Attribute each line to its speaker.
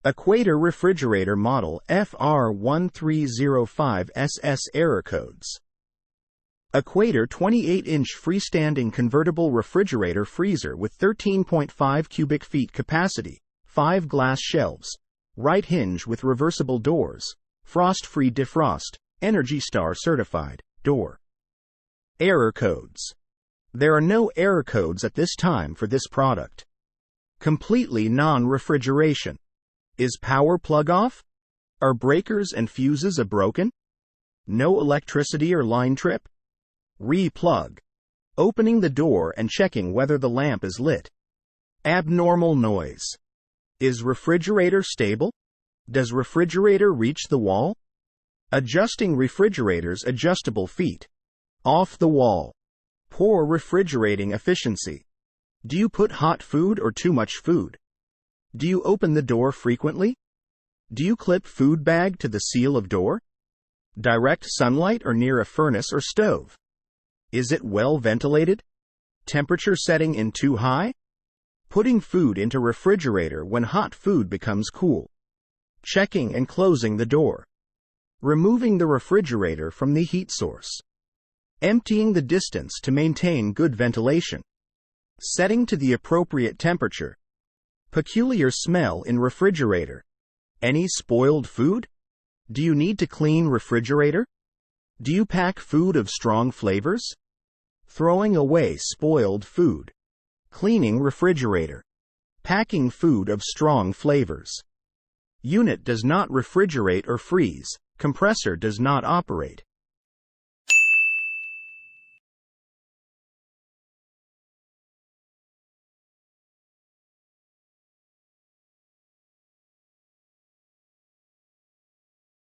Speaker 1: Equator refrigerator model FR1305SS error codes. Equator 28-inch freestanding convertible refrigerator freezer with 13.5 cubic feet capacity, 5 glass shelves, right hinge with reversible doors, frost-free defrost, Energy Star certified, door. Error codes. There are no error codes at this time for this product. Completely non-refrigeration. Is power plug off? Are breakers and fuses broken? No electricity or line trip? Re-plug. Opening the door and checking whether the lamp is lit. Abnormal noise. Is refrigerator stable? Does refrigerator reach the wall? Adjusting refrigerator's adjustable feet. Off the wall. Poor refrigerating efficiency. Do you put hot food or too much food? Do you open the door frequently? Do you clip food bag to the seal of door? Direct sunlight or near a furnace or stove? Is it well ventilated? Temperature setting in too high? Putting food into refrigerator when hot food becomes cool. Checking and closing the door. Removing the refrigerator from the heat source. Emptying the distance to maintain good ventilation. Setting to the appropriate temperature. Peculiar smell in refrigerator. Any spoiled food? Do you need to clean refrigerator? Do you pack food of strong flavors? Throwing away spoiled food. Cleaning refrigerator. Packing food of strong flavors. Unit does not refrigerate or freeze. Compressor does not operate.